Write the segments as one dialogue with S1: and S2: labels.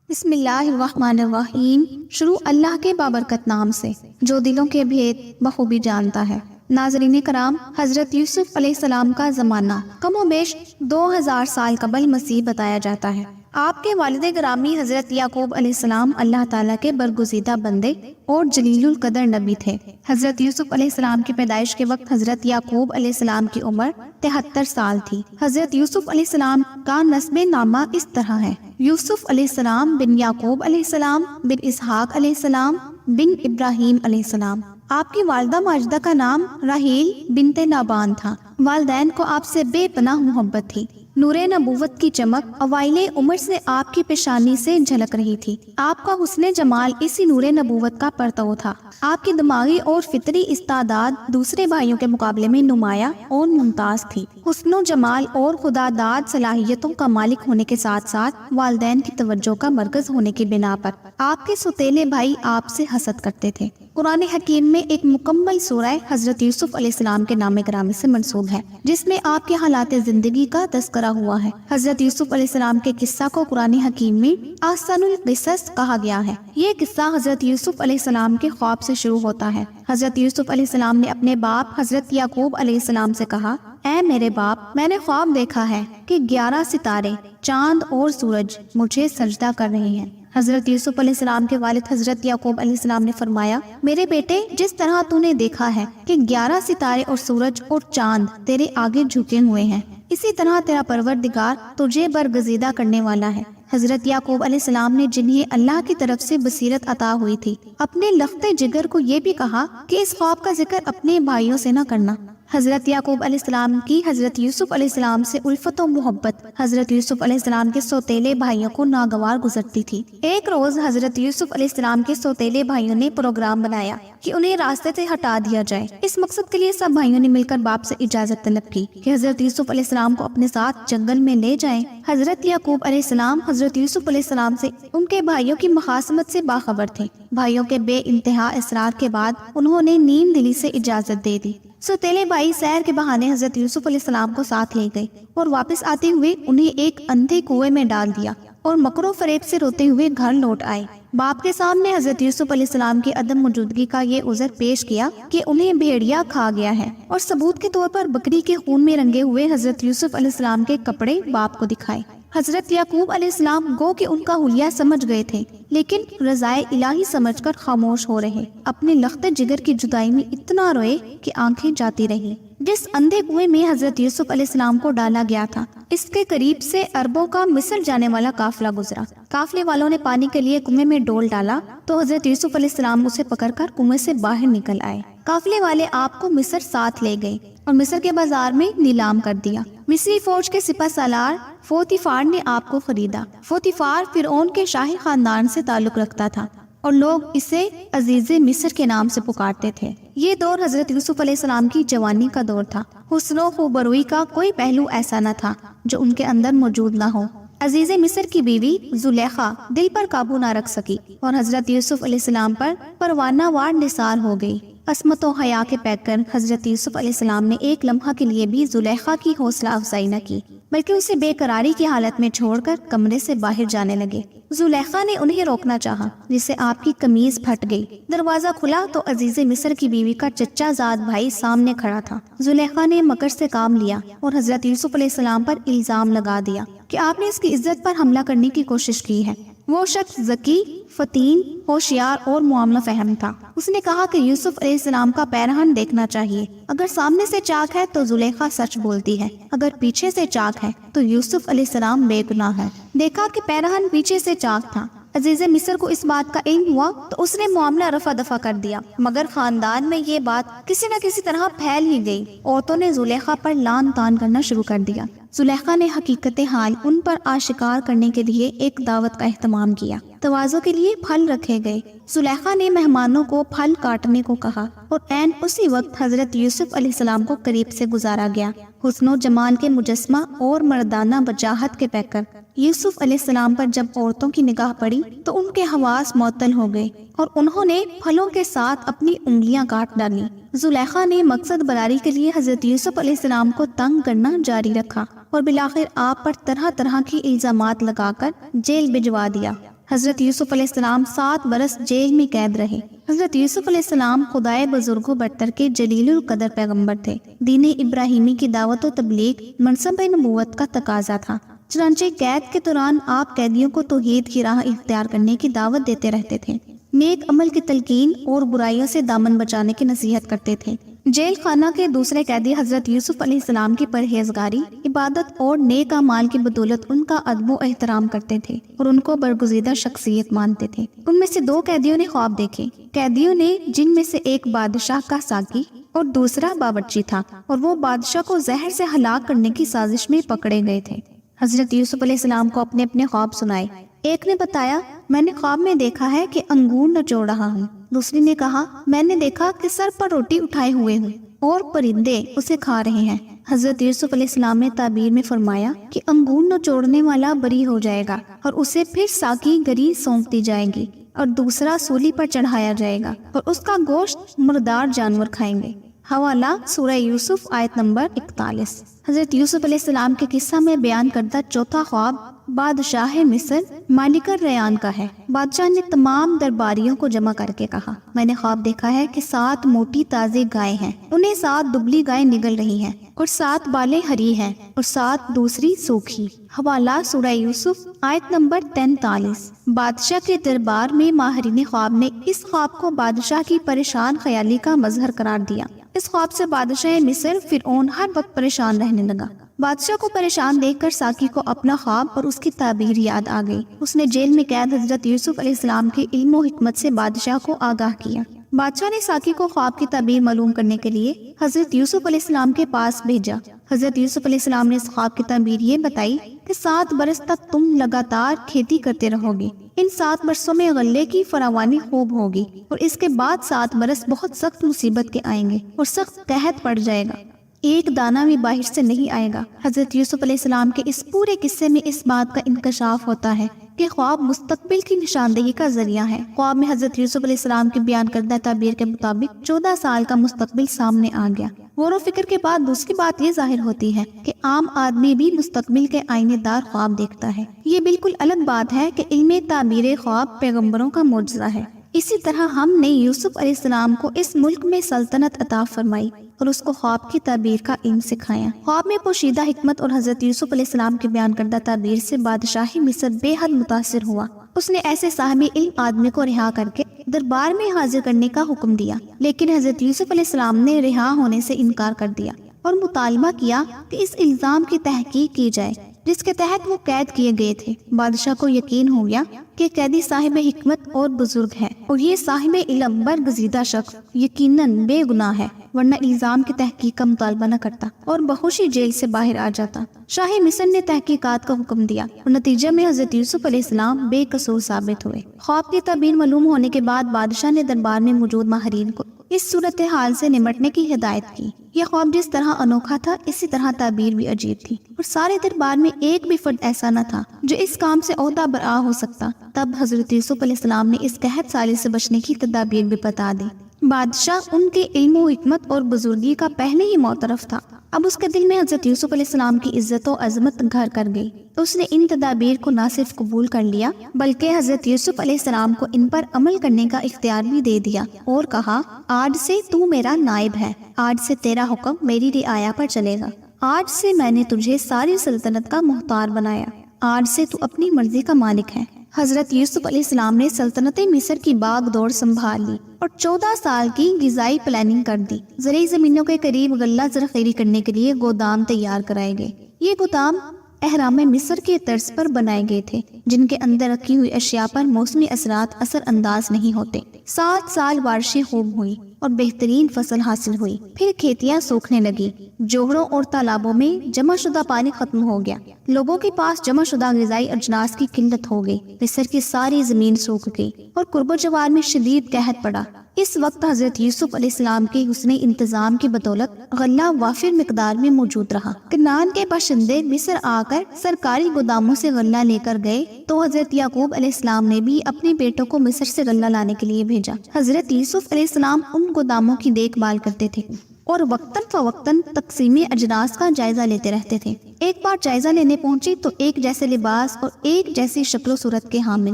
S1: بسم اللہ الرحمن الرحیم۔ شروع اللہ کے بابرکت نام سے جو دلوں کے بھید بخوبی جانتا ہے۔ ناظرین کرام، حضرت یوسف علیہ السلام کا زمانہ کم و بیش 2000 سال قبل مسیح بتایا جاتا ہے۔ آپ کے والد گرامی حضرت یعقوب علیہ السلام اللہ تعالیٰ کے برگزیدہ بندے اور جلیل القدر نبی تھے۔ حضرت یوسف علیہ السلام کی پیدائش کے وقت حضرت یعقوب علیہ السلام کی عمر 73 سال تھی۔ حضرت یوسف علیہ السلام کا نسب نامہ اس طرح ہے: یوسف علیہ السلام بن یعقوب علیہ السلام بن اسحاق علیہ السلام بن ابراہیم علیہ السلام۔ آپ کی والدہ ماجدہ کا نام راحیل بنت لابان تھا۔ والدین کو آپ سے بے پناہ محبت تھی۔ نور نبوت کی چمک اوائل عمر سے آپ کی پیشانی سے جھلک رہی تھی۔ آپ کا حسن جمال اسی نور نبوت کا پرتو تھا۔ آپ کی دماغی اور فطری استعداد دوسرے بھائیوں کے مقابلے میں نمایاں اور ممتاز تھی۔ حسن و جمال اور خداداد صلاحیتوں کا مالک ہونے کے ساتھ ساتھ والدین کی توجہ کا مرکز ہونے کی بنا پر آپ کے سوتیلے بھائی آپ سے حسد کرتے تھے۔ قرآن حکیم میں ایک مکمل سورہ حضرت یوسف علیہ السلام کے نام گرامی سے منسوب ہے، جس میں آپ کے حالات زندگی کا تذکرہ ہوا ہے۔ حضرت یوسف علیہ السلام کے قصہ کو قرآن حکیم میں احسن القصص کہا گیا ہے۔ یہ قصہ حضرت یوسف علیہ السلام کے خواب سے شروع ہوتا ہے۔ حضرت یوسف علیہ السلام نے اپنے باپ حضرت یعقوب علیہ السلام سے کہا: اے میرے باپ، میں نے خواب دیکھا ہے کہ 11 ستارے، چاند اور سورج مجھے سجدہ کر رہے ہیں۔ حضرت یوسف علیہ السلام کے والد حضرت یعقوب علیہ السلام نے فرمایا: میرے بیٹے، جس طرح تو نے دیکھا ہے کہ 11 ستارے اور سورج اور چاند تیرے آگے جھکے ہوئے ہیں، اسی طرح تیرا پروردگار تجھے برگزیدہ کرنے والا ہے۔ حضرت یعقوب علیہ السلام نے، جنہیں اللہ کی طرف سے بصیرت عطا ہوئی تھی، اپنے لخت جگر کو یہ بھی کہا کہ اس خواب کا ذکر اپنے بھائیوں سے نہ کرنا۔ حضرت یعقوب علیہ السلام کی حضرت یوسف علیہ السلام سے الفت و محبت حضرت یوسف علیہ السلام کے سوتیلے بھائیوں کو ناگوار گزرتی تھی۔ ایک روز حضرت یوسف علیہ السلام کے سوتیلے بھائیوں نے پروگرام بنایا کہ انہیں راستے سے ہٹا دیا جائے۔ اس مقصد کے لیے سب بھائیوں نے مل کر باپ سے اجازت طلب کی کہ حضرت یوسف علیہ السلام کو اپنے ساتھ جنگل میں لے جائیں۔ حضرت یعقوب علیہ السلام حضرت یوسف علیہ السلام سے ان کے بھائیوں کی مخاصمت سے باخبر تھے۔ بھائیوں کے بے انتہا اصرار کے بعد انہوں نے نیم دلی سے اجازت دے دی۔ سوتیلے بھائی سیر کے بہانے حضرت یوسف علیہ السلام کو ساتھ لے گئے اور واپس آتے ہوئے انہیں ایک اندھے کنویں میں ڈال دیا اور مکر و فریب سے روتے ہوئے گھر لوٹ آئے۔ باپ کے سامنے حضرت یوسف علیہ السلام کی عدم موجودگی کا یہ عذر پیش کیا کہ انہیں بھیڑیا کھا گیا ہے، اور ثبوت کے طور پر بکری کے خون میں رنگے ہوئے حضرت یوسف علیہ السلام کے کپڑے باپ کو دکھائے۔ حضرت یعقوب علیہ السلام گو کہ ان کا حلیہ سمجھ گئے تھے، لیکن رضائے الہی سمجھ کر خاموش ہو رہے۔ اپنے لخت جگر کی جدائی میں اتنا روئے کہ آنکھیں جاتی رہی۔ جس اندھے کنویں میں حضرت یوسف علیہ السلام کو ڈالا گیا تھا، اس کے قریب سے عربوں کا مصر جانے والا قافلہ گزرا۔ قافلے والوں نے پانی کے لیے کنویں میں ڈول ڈالا تو حضرت یوسف علیہ السلام اسے پکڑ کر کنویں سے باہر نکل آئے۔ قافلے والے آپ کو مصر ساتھ لے گئے اور مصر کے بازار میں نیلام کر دیا۔ مصری فوج کے سپہ سالار فوتیفار نے آپ کو خریدا۔ فوتیفار فرعون کے شاہی خاندان سے تعلق رکھتا تھا اور لوگ اسے عزیز مصر کے نام سے پکارتے تھے۔ یہ دور حضرت یوسف علیہ السلام کی جوانی کا دور تھا۔ حسن و خوبروئی کا کوئی پہلو ایسا نہ تھا جو ان کے اندر موجود نہ ہو۔ عزیز مصر کی بیوی زلیخا دل پر قابو نہ رکھ سکی اور حضرت یوسف علیہ السلام پر پروانہ وار نثار ہو گئی۔ عصمت و حیا کے پیکر حضرت یوسف علیہ السلام نے ایک لمحہ کے لیے بھی زلیخا کی حوصلہ افزائی نہ کی، بلکہ اسے بے قراری کی حالت میں چھوڑ کر کمرے سے باہر جانے لگے۔ زلیخا نے انہیں روکنا چاہا، جس سے آپ کی قمیض پھٹ گئی۔ دروازہ کھلا تو عزیز مصر کی بیوی کا چچا زاد بھائی سامنے کھڑا تھا۔ زلیخا نے مکر سے کام لیا اور حضرت یوسف علیہ السلام پر الزام لگا دیا کہ آپ نے اس کی عزت پر حملہ کرنے کی کوشش کی ہے۔ وہ شخص ذکی، فطین، ہوشیار اور معاملہ فہم تھا۔ اس نے کہا کہ یوسف علیہ السلام کا پیرہن دیکھنا چاہیے۔ اگر سامنے سے چاک ہے تو زلیخا سچ بولتی ہے، اگر پیچھے سے چاک ہے تو یوسف علیہ السلام بے گناہ ہے۔ دیکھا کہ پیرہن پیچھے سے چاک تھا۔ عزیز مصر کو اس بات کا علم ہوا تو اس نے معاملہ رفع دفع کر دیا، مگر خاندان میں یہ بات کسی نہ کسی طرح پھیل ہی گئی۔ عورتوں نے زلیخا پر لان تان کرنا شروع کر دیا۔ زلیخا نے حقیقت حال ان پر آشکار کرنے کے لیے ایک دعوت کا اہتمام کیا۔ تواضع کے لیے پھل رکھے گئے۔ زلیخا نے مہمانوں کو پھل کاٹنے کو کہا اور عین اسی وقت حضرت یوسف علیہ السلام کو قریب سے گزارا گیا۔ حسن و جمال کے مجسمہ اور مردانہ وجاہت کے پیکر یوسف علیہ السلام پر جب عورتوں کی نگاہ پڑی تو ان کے حواس معطل ہو گئے اور انہوں نے پھلوں کے ساتھ اپنی انگلیاں کاٹ ڈالیں۔ زلیخا نے مقصد براری کے لیے حضرت یوسف علیہ السلام کو تنگ کرنا جاری رکھا اور بالآخر آپ پر طرح طرح کی الزامات لگا کر جیل بھجوا دیا۔ حضرت یوسف علیہ السلام 7 برس جیل میں قید رہے۔ حضرت یوسف علیہ السلام خدائے بزرگ و برتر کے جلیل القدر پیغمبر تھے۔ دین ابراہیمی کی دعوت و تبلیغ منصب نبوت کا تقاضا تھا، چنانچہ قید کے دوران آپ قیدیوں کو توحید کی راہ اختیار کرنے کی دعوت دیتے رہتے تھے، نیک عمل کی تلقین اور برائیوں سے دامن بچانے کی نصیحت کرتے تھے۔ جیل خانہ کے دوسرے قیدی حضرت یوسف علیہ السلام کی پرہیزگاری، عبادت اور نیک اعمال کی بدولت ان کا ادب و احترام کرتے تھے اور ان کو برگزیدہ شخصیت مانتے تھے۔ ان میں سے 2 قیدیوں نے خواب دیکھے۔ قیدیوں نے، جن میں سے ایک بادشاہ کا ساقی اور دوسرا باورچی تھا، اور وہ بادشاہ کو زہر سے ہلاک کرنے کی سازش میں پکڑے گئے تھے۔ حضرت یوسف علیہ السلام کو اپنے اپنے خواب سنائے۔ ایک نے بتایا، میں نے خواب میں دیکھا ہے کہ انگور نچوڑ رہا ہوں۔ دوسری نے کہا، میں نے دیکھا کہ سر پر روٹی اٹھائے ہوئے ہوں اور پرندے اسے کھا رہے ہیں۔ حضرت یوسف علیہ السلام نے تعبیر میں فرمایا کہ انگور نچوڑنے والا بری ہو جائے گا اور اسے پھر ساقی گری سونپ دی جائے گی، اور دوسرا سولی پر چڑھایا جائے گا اور اس کا گوشت مردار جانور کھائیں گے۔ حوالہ سورہ یوسف آیت نمبر 41۔ حضرت یوسف علیہ السلام کے قصہ میں بیان کردہ چوتھا خواب بادشاہ مصر مالک الریان کا ہے۔ بادشاہ نے تمام درباریوں کو جمع کر کے کہا، میں نے خواب دیکھا ہے کہ 7 موٹی تازی گائے ہیں، انہیں 7 دبلی گائے نگل رہی ہیں، اور 7 بالیں ہری ہیں اور 7 دوسری سوکھی۔ حوالہ سورہ یوسف آیت نمبر 43۔ بادشاہ کے دربار میں ماہرین خواب نے اس خواب کو بادشاہ کی پریشان خیالی کا مظہر قرار دیا۔ اس خواب سے بادشاہ مصر فرعون ہر وقت پریشان رہنے لگا۔ بادشاہ کو پریشان دیکھ کر ساقی کو اپنا خواب اور اس کی تعبیر یاد آ گئی۔ اس نے جیل میں قید حضرت یوسف علیہ السلام کے علم و حکمت سے بادشاہ کو آگاہ کیا۔ بادشاہ نے ساقی کو خواب کی تعبیر معلوم کرنے کے لیے حضرت یوسف علیہ السلام کے پاس بھیجا۔ حضرت یوسف علیہ السلام نے اس خواب کی تعبیر یہ بتائی کہ 7 برس تک تم لگاتار کھیتی کرتے رہو گے، ان 7 برسوں میں غلے کی فراوانی خوب ہوگی، اور اس کے بعد 7 برس بہت سخت مصیبت کے آئیں گے اور سخت قحط پڑ جائے گا، ایک دانہ بھی باہر سے نہیں آئے گا۔ حضرت یوسف علیہ السلام کے اس پورے قصے میں اس بات کا انکشاف ہوتا ہے کہ خواب مستقبل کی نشاندہی کا ذریعہ ہے۔ خواب میں حضرت یوسف علیہ السلام کی بیان کردہ تعبیر کے مطابق 14 سال کا مستقبل سامنے آ گیا۔ غور و فکر کے بعد دوسری بات یہ ظاہر ہوتی ہے کہ عام آدمی بھی مستقبل کے آئینے دار خواب دیکھتا ہے۔ یہ بالکل الگ بات ہے کہ علم تعبیر خواب پیغمبروں کا معجزہ ہے۔ اسی طرح ہم نے یوسف علیہ السلام کو اس ملک میں سلطنت عطا فرمائی اور اس کو خواب کی تعبیر کا علم سکھایا۔ خواب میں پوشیدہ حکمت اور حضرت یوسف علیہ السلام کی بیان کردہ تعبیر سے بادشاہ مصر بے حد متاثر ہوا۔ اس نے ایسے صاحب علم آدمی کو رہا کر کے دربار میں حاضر کرنے کا حکم دیا، لیکن حضرت یوسف علیہ السلام نے رہا ہونے سے انکار کر دیا اور مطالبہ کیا کہ اس الزام کی تحقیق کی جائے جس کے تحت وہ قید کیے گئے تھے۔ بادشاہ کو یقین ہو گیا کہ قیدی صاحب حکمت اور بزرگ ہے، اور یہ صاحب علم برگزیدہ شخص یقیناً بے گناہ ہے، ورنہ الزام کی تحقیق کا مطالبہ نہ کرتا اور بخوشی جیل سے باہر آ جاتا۔ شاہ مصر نے تحقیقات کا حکم دیا اور نتیجے میں حضرت یوسف علیہ السلام بے قصور ثابت ہوئے۔ خواب کی تعبیر معلوم ہونے کے بعد بادشاہ نے دربار میں موجود ماہرین کو اس صورتحال سے نمٹنے کی ہدایت کی۔ یہ خواب جس طرح انوکھا تھا، اسی طرح تعبیر بھی عجیب تھی، اور سارے دربار میں ایک بھی فرد ایسا نہ تھا جو اس کام سے عہدہ برآ ہو سکتا۔ تب حضرت یوسف علیہ السلام نے اس قحط سالی سے بچنے کی تدابیر بھی بتا دی۔ بادشاہ ان کے علم و حکمت اور بزرگی کا پہلے ہی معترف تھا۔ اب اس کے دل میں حضرت یوسف علیہ السلام کی عزت و عظمت گھر کر گئی۔ اس نے ان تدابیر کو نہ صرف قبول کر لیا بلکہ حضرت یوسف علیہ السلام کو ان پر عمل کرنے کا اختیار بھی دے دیا اور کہا، آج سے تو میرا نائب ہے، آج سے تیرا حکم میری رعایا پر چلے گا، آج سے میں نے تجھے ساری سلطنت کا مختار بنایا، آج سے تو اپنی مرضی کا مالک ہے۔ حضرت یوسف علیہ السلام نے سلطنت مصر کی باغ دوڑ سنبھال لی اور 14 سال کی غذائی پلاننگ کر دی۔ زرعی زمینوں کے قریب غلہ ذخیرہ کرنے کے لیے گودام تیار کرائے گئے۔ یہ گودام احرام مصر کے طرز پر بنائے گئے تھے، جن کے اندر رکھی ہوئی اشیاء پر موسمی اثرات اثر انداز نہیں ہوتے۔ 7 سال بارشیں خوب ہوئی اور بہترین فصل حاصل ہوئی، پھر کھیتیاں سوکھنے لگی، جوہروں اور تالابوں میں جمع شدہ پانی ختم ہو گیا، لوگوں کے پاس جمع شدہ غذائی اجناس کی قلت ہو گئی، مصر کی ساری زمین سوکھ گئی اور قرب و جوار میں شدید قحط پڑا۔ اس وقت حضرت یوسف علیہ السلام کے حسن انتظام کی بدولت غلہ وافر مقدار میں موجود رہا۔ کنعان کے باشندے مصر آ کر سرکاری گوداموں سے غلہ لے کر گئے تو حضرت یعقوب علیہ السلام نے بھی اپنے بیٹوں کو مصر سے غلہ لانے کے لیے بھیجا۔ حضرت یوسف علیہ السلام ان گوداموں کی دیکھ بھال کرتے تھے اور وقتاً فوقتاً تقسیم اجناس کا جائزہ لیتے رہتے تھے۔ ایک بار جائزہ لینے پہنچی تو ایک جیسے لباس اور ایک جیسی شکل و صورت کے حامل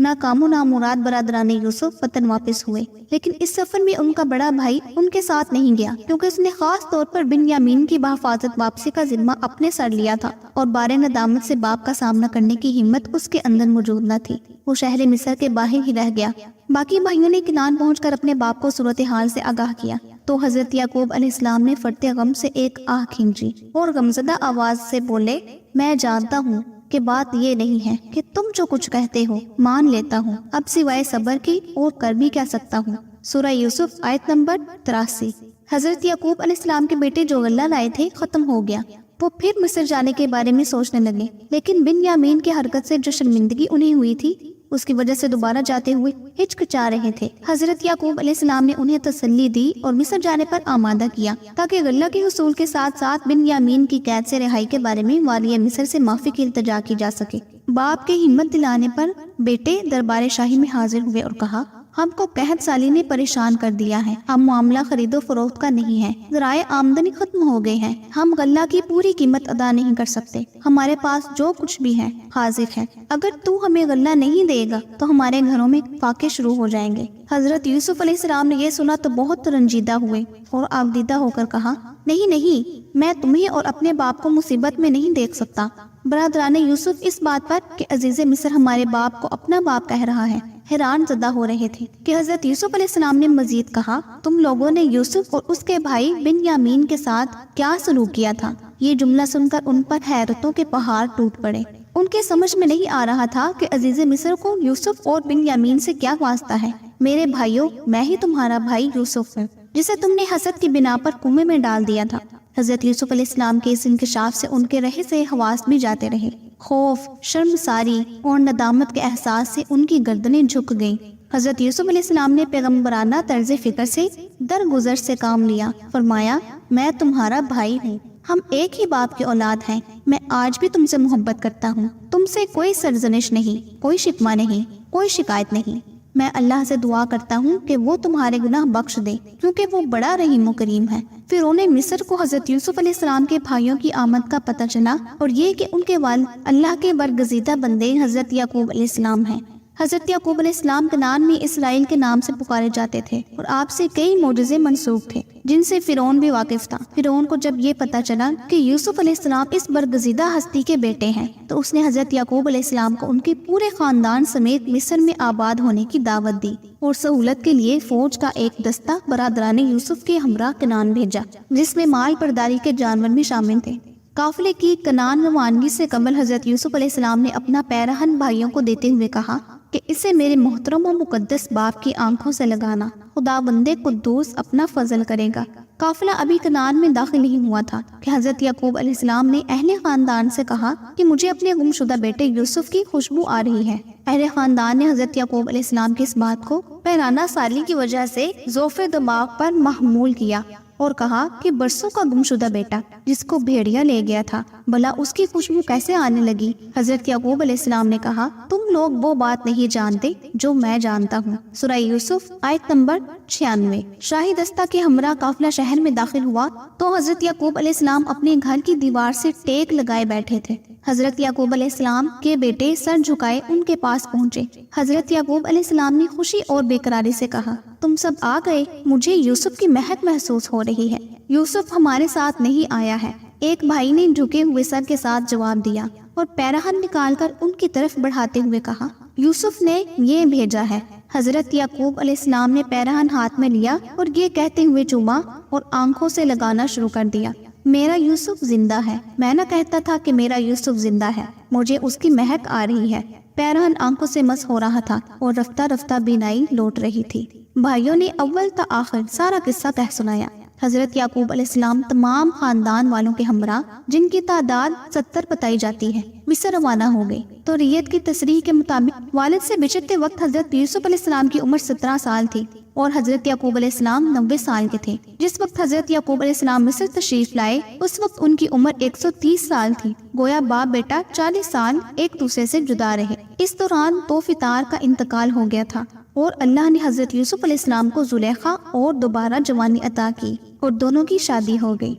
S1: ناکام و نامراد برادران یوسف وطن واپس ہوئے، لیکن اس سفر میں ان کا بڑا بھائی ان کے ساتھ نہیں گیا، کیونکہ اس نے خاص طور پر بنیامین کی بحفاظت واپسی کا ذمہ اپنے سر لیا تھا، اور بارے ندامت سے باپ کا سامنا کرنے کی ہمت اس کے اندر موجود نہ تھی۔ وہ شہر مصر کے باہر ہی رہ گیا۔ باقی بھائیوں نے کنعان پہنچ کر اپنے باپ کو صورتحال سے آگاہ کیا تو حضرت یعقوب علیہ السلام نے فرتے غم سے ایک آہ کھینچی اور غمزدہ آواز سے بولے، میں جانتا ہوں کہ بات یہ نہیں ہے کہ تم جو کچھ کہتے ہو مان لیتا ہوں، اب سوائے صبر کی اور کر بھی کیا سکتا ہوں۔ سورہ یوسف آیت نمبر 83۔ حضرت یعقوب علیہ السلام کے بیٹے جو غلہ لائے تھے ختم ہو گیا۔ وہ پھر مصر جانے کے بارے میں سوچنے لگے، لیکن بنیامین کی حرکت سے جو شرمندگی انہیں ہوئی تھی اس کی وجہ سے دوبارہ جاتے ہوئے ہچکچا رہے تھے۔ حضرت یعقوب علیہ السلام نے انہیں تسلی دی اور مصر جانے پر آمادہ کیا تاکہ غلہ کے حصول کے ساتھ ساتھ بنیامین کی قید سے رہائی کے بارے میں والی مصر سے معافی کی التجا کی جا سکے۔ باپ کے ہمت دلانے پر بیٹے دربار شاہی میں حاضر ہوئے اور کہا، ہم کو قحط سالی نے پریشان کر دیا ہے، ہم معاملہ خرید و فروخت کا نہیں ہے، ذرائع آمدنی ختم ہو گئے ہیں، ہم غلہ کی پوری قیمت ادا نہیں کر سکتے، ہمارے پاس جو کچھ بھی ہے حاضر ہے، اگر تو ہمیں غلہ نہیں دے گا تو ہمارے گھروں میں فاقے شروع ہو جائیں گے۔ حضرت یوسف علیہ السلام نے یہ سنا تو بہت رنجیدہ ہوئے اور آبدیدہ ہو کر کہا، نہیں، میں تمہیں اور اپنے باپ کو مصیبت میں نہیں دیکھ سکتا۔ برادران یوسف اس بات پر کہ عزیز مصر ہمارے باپ کو اپنا باپ کہہ رہا ہے حیران زدہ ہو رہے تھے کہ حضرت یوسف علیہ السلام نے مزید کہا، تم لوگوں نے یوسف اور اس کے بھائی بنیامین کے ساتھ کیا سلوک کیا تھا؟ یہ جملہ سن کر ان پر حیرتوں کے پہاڑ ٹوٹ پڑے۔ ان کے سمجھ میں نہیں آ رہا تھا کہ عزیز مصر کو یوسف اور بنیامین سے کیا واسطہ ہے۔ میرے بھائیوں، میں ہی تمہارا بھائی یوسف ہوں جسے تم نے حسد کی بنا پر کنویں میں ڈال دیا تھا۔ حضرت یوسف علیہ السلام کے اس انکشاف سے ان کے رہے سے حواس بھی جاتے رہے۔ خوف، شرمساری اور ندامت کے احساس سے ان کی گردنیں جھک گئیں۔ حضرت یوسف علیہ السلام نے پیغمبرانہ طرز فکر سے درگزر سے کام لیا، فرمایا، میں تمہارا بھائی ہوں، ہم ایک ہی باپ کی اولاد ہیں، میں آج بھی تم سے محبت کرتا ہوں، تم سے کوئی سرزنش نہیں، کوئی شکوہ نہیں، کوئی شکایت نہیں۔ میں اللہ سے دعا کرتا ہوں کہ وہ تمہارے گناہ بخش دے، کیونکہ وہ بڑا رحیم و کریم ہے۔ فرعون مصر کو حضرت یوسف علیہ السلام کے بھائیوں کی آمد کا پتہ چلا، اور یہ کہ ان کے والد اللہ کے برگزیدہ بندے حضرت یعقوب علیہ السلام ہیں۔ حضرت یعقوب علیہ السلام کنعان میں اسرائیل کے نام سے پکارے جاتے تھے، اور آپ سے کئی معجزے منسوب تھے جن سے فرعون بھی واقف تھا۔ فرعون کو جب یہ پتہ چلا کہ یوسف علیہ السلام اس برگزیدہ ہستی کے بیٹے ہیں تو اس نے حضرت یعقوب علیہ السلام کو ان کے پورے خاندان سمیت مصر میں آباد ہونے کی دعوت دی، اور سہولت کے لیے فوج کا ایک دستہ برادران یوسف کے ہمراہ کنعان بھیجا، جس میں مال برداری کے جانور بھی شامل تھے۔ قافلے کی کنعان روانگی سے قبل حضرت یوسف علیہ السلام نے اپنا پیرہن بھائیوں کو دیتے ہوئے کہا کہ اسے میرے محترم و مقدس باپ کی آنکھوں سے لگانا، خدا بندے قدوس اپنا فضل کرے گا۔ قافلہ ابھی کنعان میں داخل نہیں ہوا تھا کہ حضرت یعقوب علیہ السلام نے اہل خاندان سے کہا کہ مجھے اپنے گمشدہ بیٹے یوسف کی خوشبو آ رہی ہے۔ اہل خاندان نے حضرت یعقوب علیہ السلام کی اس بات کو پیرانہ سالی کی وجہ سے ذوف دماغ پر محمول کیا اور کہا کہ برسوں کا گمشدہ بیٹا جس کو بھیڑیا لے گیا تھا، بھلا اس کی خوشبو کیسے آنے لگی؟ حضرت یعقوب علیہ السلام نے کہا، تم لوگ وہ بات نہیں جانتے جو میں جانتا ہوں۔ سورہ یوسف آیت نمبر 96۔ شاہی دستہ کے ہمراہ قافلہ شہر میں داخل ہوا تو حضرت یعقوب علیہ السلام اپنے گھر کی دیوار سے ٹیک لگائے بیٹھے تھے۔ حضرت یعقوب علیہ السلام کے بیٹے سر جھکائے ان کے پاس پہنچے۔ حضرت یعقوب علیہ السلام نے خوشی اور بے قراری سے کہا، تم سب آ گئے، مجھے یوسف کی مہک محسوس ہو رہی ہے۔ یوسف ہمارے ساتھ نہیں آیا ہے، ایک بھائی نے جھکے ہوئے سر کے ساتھ جواب دیا اور پیرہن نکال کر ان کی طرف بڑھاتے ہوئے کہا، یوسف نے یہ بھیجا ہے۔ حضرت یعقوب علیہ السلام نے پیرہن ہاتھ میں لیا اور یہ کہتے ہوئے چوما اور آنکھوں سے لگانا شروع کر دیا، میرا یوسف زندہ ہے، میں نہ کہتا تھا کہ میرا یوسف زندہ ہے، مجھے اس کی مہک آ رہی ہے۔ پیرہن آنکھوں سے مس ہو رہا تھا اور رفتہ رفتہ بینائی لوٹ رہی تھی۔ بھائیوں نے اول تا آخر سارا قصہ کہہ سنایا۔ حضرت یعقوب علیہ السلام تمام خاندان والوں کے ہمراہ، جن کی تعداد 70 بتائی جاتی ہے، مصر روانہ ہو گئے۔ تو ریت کی تصریح کے مطابق والد سے بچھڑتے وقت حضرت یوسف علیہ السلام کی عمر 17 سال تھی اور حضرت یعقوب علیہ السلام 90 سال کے تھے۔ جس وقت حضرت یعقوب علیہ السلام مصر تشریف لائے اس وقت ان کی عمر 130 سال تھی، گویا باپ بیٹا 40 سال ایک دوسرے سے جدا رہے۔ اس دوران دو فطار کا انتقال ہو گیا تھا اور اللہ نے حضرت یوسف علیہ السلام کو زلیخا اور دوبارہ جوانی عطا کی اور دونوں کی شادی ہو گئی۔